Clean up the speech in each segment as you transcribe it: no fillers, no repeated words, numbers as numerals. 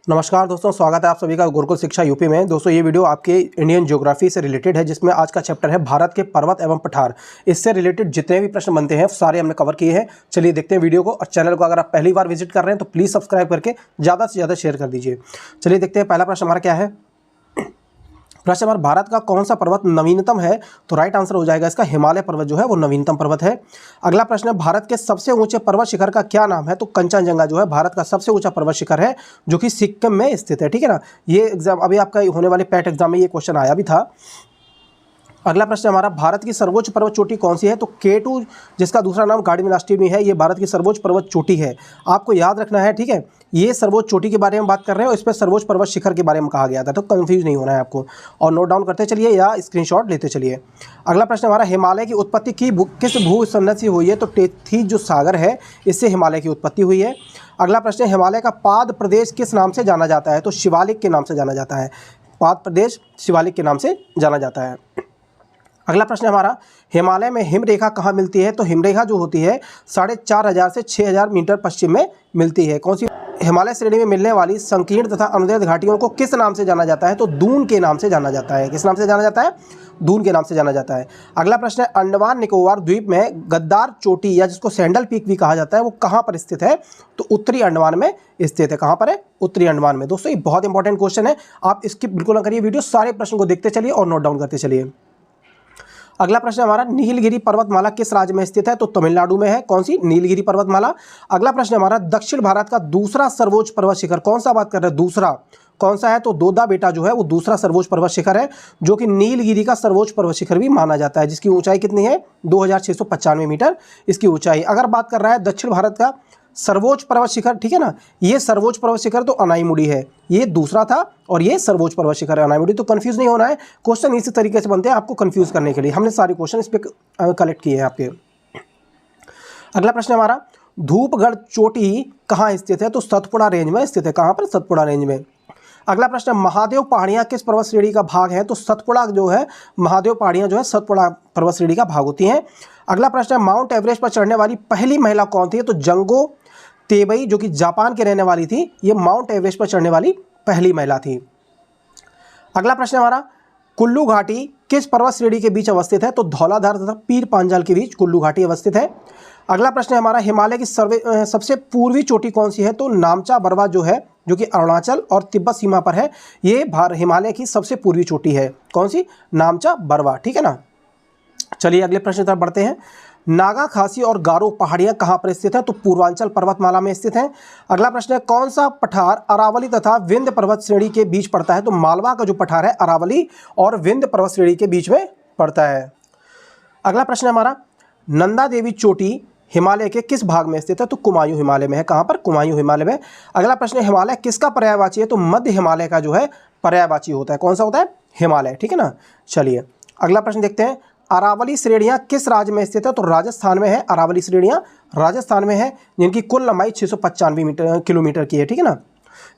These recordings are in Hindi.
नमस्कार दोस्तों, स्वागत है आप सभी का गुरुकुल शिक्षा यूपी में। दोस्तों ये वीडियो आपके इंडियन ज्योग्राफी से रिलेटेड है, जिसमें आज का चैप्टर है भारत के पर्वत एवं पठार। इससे रिलेटेड जितने भी प्रश्न बनते हैं सारे हमने कवर किए हैं। चलिए देखते हैं वीडियो को। और चैनल को अगर आप पहली बार विजिट कर रहे हैं तो प्लीज़ सब्सक्राइब करके ज़्यादा से ज़्यादा शेयर कर दीजिए। चलिए देखते हैं पहला प्रश्न हमारा क्या है। प्रश्न नंबर, भारत का कौन सा पर्वत नवीनतम है? तो राइट आंसर हो जाएगा इसका हिमालय पर्वत जो है वो नवीनतम पर्वत है। अगला प्रश्न है, भारत के सबसे ऊंचे पर्वत शिखर का क्या नाम है? तो कंचनजंगा जो है भारत का सबसे ऊंचा पर्वत शिखर है, जो कि सिक्किम में स्थित है। ठीक है ना, ये एग्जाम अभी आपका होने वाले पैट एग्जाम में ये क्वेश्चन आया भी था। अगला प्रश्न हमारा, भारत की सर्वोच्च पर्वत चोटी कौन सी है? तो K2, जिसका दूसरा नाम गार्डमिनास्टीमी है, ये भारत की सर्वोच्च पर्वत चोटी है। आपको याद रखना है, ठीक है। ये सर्वोच्च चोटी के बारे में बात कर रहे हैं और इस पर सर्वोच्च पर्वत शिखर के बारे में कहा गया था, तो कंफ्यूज नहीं होना है आपको। और नोट डाउन करते चलिए या स्क्रीनशॉट लेते चलिए। अगला प्रश्न हमारा, हिमालय की उत्पत्ति किस भू संरचना से हुई है? तो टेथी जो सागर है, इससे हिमालय की उत्पत्ति हुई है। अगला प्रश्न, हिमालय का पाद प्रदेश किस नाम से जाना जाता है? तो शिवालिक के नाम से जाना जाता है। पाद प्रदेश शिवालिक के नाम से जाना जाता है। अगला प्रश्न हमारा, हिमालय में हिमरेखा कहाँ मिलती है? तो हिमरेखा जो होती है 4500 से 6000 मीटर पश्चिम में मिलती है। कौन सी? हिमालय श्रेणी में मिलने वाली संकीर्ण तथा अनुदैर्ध्य घाटियों को किस नाम से जाना जाता है? तो दून के नाम से जाना जाता है। किस नाम से जाना जाता है? दून के नाम से जाना जाता है। अगला प्रश्न है, अंडमान निकोबार द्वीप में गद्दार चोटी या जिसको सैंडल पीक भी कहा जाता है, वो कहाँ पर स्थित है? तो उत्तरी अंडमान में स्थित है। कहाँ पर है? उत्तरी अंडमान में। दोस्तों ये बहुत इंपॉर्टेंट क्वेश्चन है, आप स्किप बिल्कुल ना करिए वीडियो, सारे प्रश्न को देखते चलिए और नोट डाउन करते चलिए। अगला प्रश्न हमारा, नीलगिरी पर्वतमाला किस राज्य में स्थित है? तो तमिलनाडु में है। कौन सी? नीलगिरी पर्वतमाला। अगला प्रश्न हमारा, दक्षिण भारत का दूसरा सर्वोच्च पर्वत शिखर कौन सा बात कर रहे हैं? दूसरा कौन सा है? तो दोदा बेटा जो है वो दूसरा सर्वोच्च पर्वत शिखर है, जो कि नीलगिरी का सर्वोच्च पर्वत शिखर भी माना जाता है, जिसकी ऊंचाई कितनी है? 2695 मीटर इसकी ऊंचाई। अगर बात कर रहा है दक्षिण भारत का सर्वोच्च पर्वत शिखर, ठीक है ना, ये सर्वोच्च पर्वत शिखर तो अनाईमुड़ी है, ये दूसरा था और ये सर्वोच्च पर्वत शिखर है अनाईमुड़ी। तो कंफ्यूज नहीं होना है, क्वेश्चन इसी तरीके से बनते हैं आपको कंफ्यूज करने के लिए। हमने सारे क्वेश्चन इस पे कलेक्ट किए हैं आपके। अगला प्रश्न हमारा, धूपगढ़ चोटी कहाँ स्थित है? तो सतपुड़ा रेंज में स्थित है। कहाँ पर? सतपुड़ा रेंज में। अगला प्रश्न, महादेव पहाड़ियाँ किस पर्वत श्रेणी का भाग है? तो सतपुड़ा जो है, महादेव पहाड़ियाँ जो है सतपुड़ा पर्वत श्रेणी का भाग होती हैं। अगला प्रश्न है, माउंट एवरेस्ट पर चढ़ने वाली पहली महिला कौन थी? तो जंगो तेबई, जो कि जापान के रहने वाली थी, ये माउंट एवरेस्ट पर चढ़ने वाली पहली महिला थी। अगला प्रश्न हमारा, कुल्लू घाटी किस पर्वत श्रेणी के बीच अवस्थित है? तो धौलाधार तथा पीर पांजाल के बीच कुल्लू घाटी अवस्थित है। अगला प्रश्न हमारा, हिमालय की सबसे पूर्वी चोटी कौन सी है? तो नामचा बरवा जो है, जो कि अरुणाचल और तिब्बत सीमा पर है, ये हिमालय की सबसे पूर्वी चोटी है। कौन सी? नामचा बरवा। ठीक है ना। चलिए अगले प्रश्न तरफ बढ़ते हैं। नागा, खासी और गारो पहाड़ियाँ कहाँ पर स्थित है? तो पूर्वांचल पर्वतमाला में स्थित हैं। अगला प्रश्न है, कौन सा पठार अरावली तथा विंध्य पर्वत श्रेणी के बीच पड़ता है? तो मालवा का जो पठार है अरावली और विंध्य पर्वत श्रेणी के बीच में पड़ता है। अगला प्रश्न हमारा, नंदा देवी चोटी हिमालय के किस भाग में स्थित है? तो कुमायूं हिमालय में है। कहाँ पर? कुमायूं हिमालय में। अगला प्रश्न, हिमालय किसका पर्यायवाची है? तो मध्य हिमालय का जो है पर्यायवाची होता है। कौन सा होता है? हिमालय। ठीक है ना। चलिए अगला प्रश्न देखते हैं, अरावली श्रेणियाँ किस राज्य में स्थित है? तो राजस्थान में है। अरावली श्रेणियाँ राजस्थान में है, जिनकी कुल लंबाई 695 किलोमीटर की है। ठीक है ना।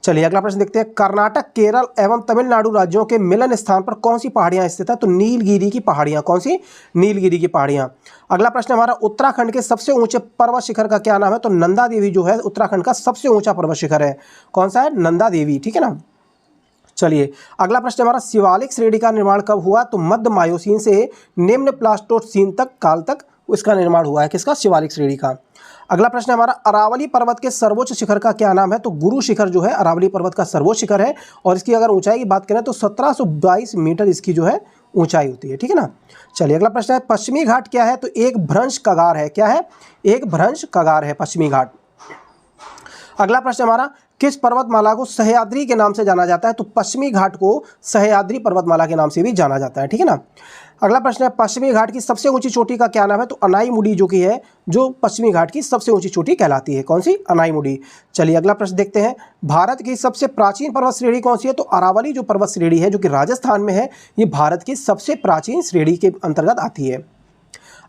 चलिए अगला प्रश्न देखते हैं, कर्नाटक, केरल एवं तमिलनाडु राज्यों के मिलन स्थान पर कौन सी पहाड़ियाँ स्थित है? तो नीलगिरी की पहाड़ियाँ। कौन सी? नीलगिरी की पहाड़ियाँ। अगला प्रश्न हमारा, उत्तराखंड के सबसे ऊंचे पर्वत शिखर का क्या नाम है? तो नंदा देवी जो है उत्तराखंड का सबसे ऊंचा पर्वत शिखर है। कौन सा है? नंदा देवी। ठीक है ना। चलिए अगला प्रश्न हमारा, शिवालिक श्रेणी का निर्माण कब हुआ? तो मध्य मायोसीन से निम्न प्लास्टोसीन तक काल तक इसका निर्माण हुआ है। किसका? शिवालिक श्रेणी का। अगला प्रश्न हमारा, अरावली पर्वत के सर्वोच्च शिखर का क्या नाम है? तो गुरु शिखर जो है अरावली पर्वत का सर्वोच्च शिखर है, और इसकी अगर ऊंचाई की बात करें तो 1722 मीटर इसकी जो है ऊंचाई होती है। ठीक है ना। चलिए अगला प्रश्न है, पश्चिमी घाट क्या है? तो एक भ्रंश कगार है। क्या है? एक भ्रंश कगार है पश्चिमी घाट। अगला प्रश्न हमारा, किस पर्वतमाला को सह्याद्री के नाम से जाना जाता है? तो पश्चिमी घाट को सह्याद्री पर्वतमाला के नाम से भी जाना जाता है। ठीक है ना। अगला प्रश्न है, पश्चिमी घाट की सबसे ऊंची चोटी का क्या नाम है? तो अनाईमुड़ी जो कि है, जो पश्चिमी घाट की सबसे ऊंची चोटी कहलाती है। कौन सी? अनाईमुड़ी। चलिए अगला प्रश्न देखते हैं, भारत की सबसे प्राचीन पर्वत श्रेणी कौन सी है? तो अरावली जो पर्वत श्रेणी है, जो कि राजस्थान में है, ये भारत की सबसे प्राचीन श्रेणी के अंतर्गत आती है।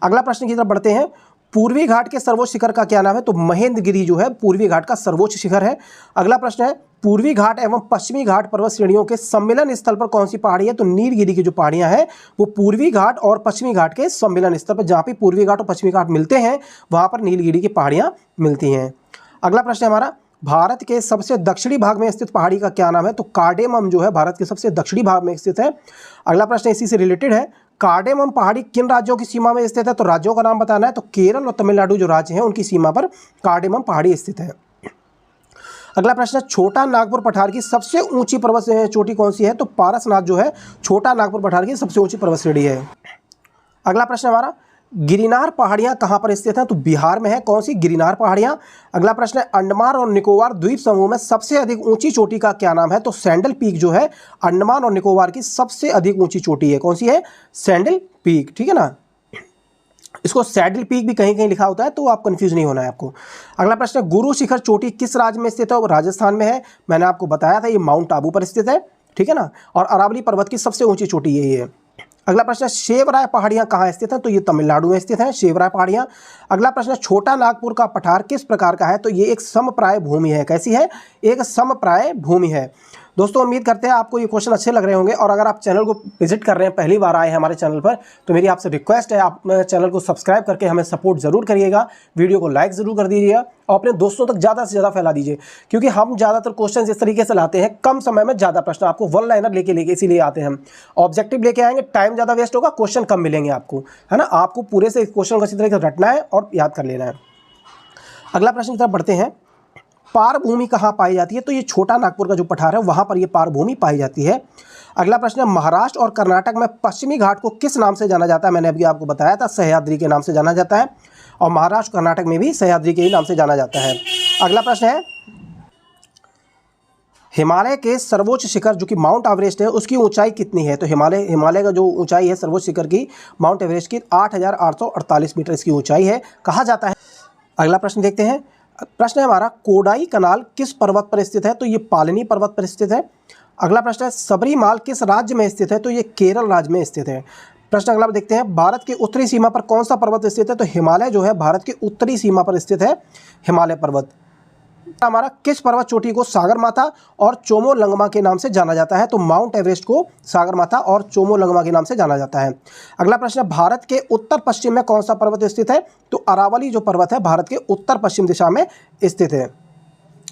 अगला प्रश्न की तरफ बढ़ते हैं, पूर्वी घाट के सर्वोच्च शिखर का क्या नाम है? तो महेंद्रगिरी जो है पूर्वी घाट का सर्वोच्च शिखर है। अगला प्रश्न है, पूर्वी घाट एवं पश्चिमी घाट पर्वत श्रेणियों के सम्मिलन स्थल पर कौन सी पहाड़ी है? तो नीलगिरी की जो पहाड़ियां हैं वो पूर्वी घाट और पश्चिमी घाट के सम्मिलन स्थल पर, जहाँ पे पूर्वी घाट और पश्चिमी घाट मिलते हैं वहाँ पर नीलगिरी की पहाड़ियाँ मिलती हैं। अगला प्रश्न है हमारा, भारत के सबसे दक्षिणी भाग में स्थित पहाड़ी का क्या नाम है? तो कार्डेमम जो है भारत के सबसे दक्षिणी भाग में स्थित है। अगला प्रश्न इसी से रिलेटेड है, कार्डेमम पहाड़ी किन राज्यों की सीमा में स्थित है? तो राज्यों का नाम बताना है। तो केरल और तमिलनाडु जो राज्य हैं उनकी सीमा पर कार्डेमम पहाड़ी स्थित है। अगला प्रश्न, छोटा नागपुर पठार की सबसे ऊंची पर्वत चोटी कौन सी है? तो पारसनाथ जो है छोटा नागपुर पठार की सबसे ऊंची पर्वत श्रेणी है। अगला प्रश्न हमारा, गिरनार पहाड़ियां कहां पर स्थित हैं? तो बिहार में है। कौन सी? गिरनार पहाड़ियां। अगला प्रश्न है, अंडमान और निकोबार द्वीप समूह में सबसे अधिक ऊंची चोटी का क्या नाम है? तो सैंडल पीक जो है अंडमान और निकोबार की सबसे अधिक ऊंची चोटी है। कौन सी है? Sandal peak. ठीक है ना, इसको सैडल पीक भी कहीं कहीं लिखा होता है, तो आप कंफ्यूज नहीं होना है आपको। अगला प्रश्न है, गुरु शिखर चोटी किस राज्य में स्थित है? वो राजस्थान में है। मैंने आपको बताया था ये माउंट आबू पर स्थित है। ठीक है ना, और अरावली पर्वत की सबसे ऊंची चोटी यही है। अगला प्रश्न है, शेवराय पहाड़ियां कहाँ स्थित हैं? तो ये तमिलनाडु में स्थित हैं शेवराय पहाड़ियां। अगला प्रश्न है, छोटा नागपुर का पठार किस प्रकार का है? तो ये एक समप्राय भूमि है। कैसी है? एक समप्राय भूमि है। दोस्तों उम्मीद करते हैं आपको ये क्वेश्चन अच्छे लग रहे होंगे, और अगर आप चैनल को विजिट कर रहे हैं, पहली बार आए हैं हमारे चैनल पर, तो मेरी आपसे रिक्वेस्ट है आप चैनल को सब्सक्राइब करके हमें सपोर्ट जरूर करिएगा, वीडियो को लाइक ज़रूर कर दीजिएगा और अपने दोस्तों तक ज़्यादा से ज़्यादा फैला दीजिए, क्योंकि हम ज़्यादातर क्वेश्चन इस तरीके से लाते हैं, कम समय में ज़्यादा प्रश्न, आपको वन लाइनर लेके इसीलिए आते हैं हम। ऑब्जेक्टिव लेके आएंगे, टाइम ज़्यादा वेस्ट होगा, क्वेश्चन कम मिलेंगे आपको, है ना। आपको पूरे से क्वेश्चन को अच्छी तरीके से रटना है और याद कर लेना है। अगला प्रश्न की तरफ बढ़ते हैं, पारभूमि कहाँ पाई जाती है? तो ये छोटा नागपुर का जो पठार है वहाँ पर ये पारभूमि पाई जाती है। अगला प्रश्न है, महाराष्ट्र और कर्नाटक में पश्चिमी घाट को किस नाम से जाना जाता है? मैंने अभी आपको बताया था, सह्याद्री के नाम से जाना जाता है, और महाराष्ट्र कर्नाटक में भी सह्याद्री के ही नाम से जाना जाता है। अगला प्रश्न है, हिमालय के सर्वोच्च शिखर जो कि माउंट एवरेस्ट है उसकी ऊंचाई कितनी है? तो हिमालय का जो ऊंचाई है सर्वोच्च शिखर की माउंट एवरेस्ट की 8,848 मीटर इसकी ऊंचाई है, कहा जाता है। अगला प्रश्न देखते हैं, प्रश्न है हमारा, कोडाई कनाल किस पर्वत पर स्थित है? तो ये पालनी पर्वत पर स्थित है। अगला प्रश्न है, सबरीमाल किस राज्य में स्थित है? तो ये केरल राज्य में स्थित है। प्रश्न अगला देखते हैं, भारत की उत्तरी सीमा पर कौन सा पर्वत स्थित है? तो हिमालय जो है भारत की उत्तरी सीमा पर स्थित है, हिमालय पर्वत। हमारा, किस पर्वत चोटी को सागरमाथा और चोमोलंगमा के नाम से जाना जाता है? तो माउंट एवरेस्ट को सागरमाथा और चोमोलंगमा के नाम से जाना जाता है। अगला प्रश्न है, भारत के उत्तर पश्चिम में कौन सा पर्वत स्थित है? तो अरावली जो पर्वत है भारत के उत्तर पश्चिम दिशा में स्थित है।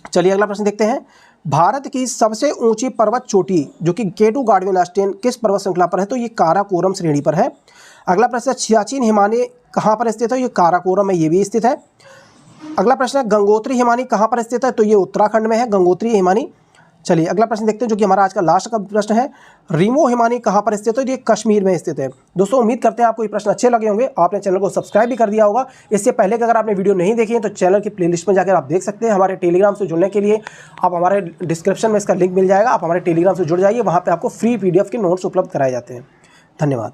चलिए अगला प्रश्न देखते हैं, भारत की सबसे ऊंची पर्वत चोटी जो कि केटू गार्डवेन किस पर्वत श्रृंखला पर है? तो ये काराकोरम श्रेणी पर है। अगला प्रश्न है, सियाचिन हिमालय कहाँ पर स्थित है? ये काराकोरम में ये भी स्थित है। अगला प्रश्न है, गंगोत्री हिमानी कहाँ पर स्थित है? तो ये उत्तराखंड में है गंगोत्री हिमानी। चलिए अगला प्रश्न देखते हैं जो कि हमारा आज का लास्ट का प्रश्न है, रीमो हिमानी कहाँ पर स्थित है? तो ये कश्मीर में स्थित है। दोस्तों उम्मीद करते हैं आपको ये प्रश्न अच्छे लगे होंगे, आपने चैनल को सब्सक्राइब भी कर दिया होगा। इससे पहले कि अगर आपने वीडियो नहीं देखी है तो चैनल की प्लेलिस्ट में जाकर आप देख सकते हैं। हमारे टेलीग्राम से जुड़ने के लिए आप हमारे डिस्क्रिप्शन में इसका लिंक मिल जाएगा, आप हमारे टेलीग्राम से जुड़ जाइए, वहाँ पर आपको फ्री PDF के नोट्स उपलब्ध कराए जाते हैं। धन्यवाद।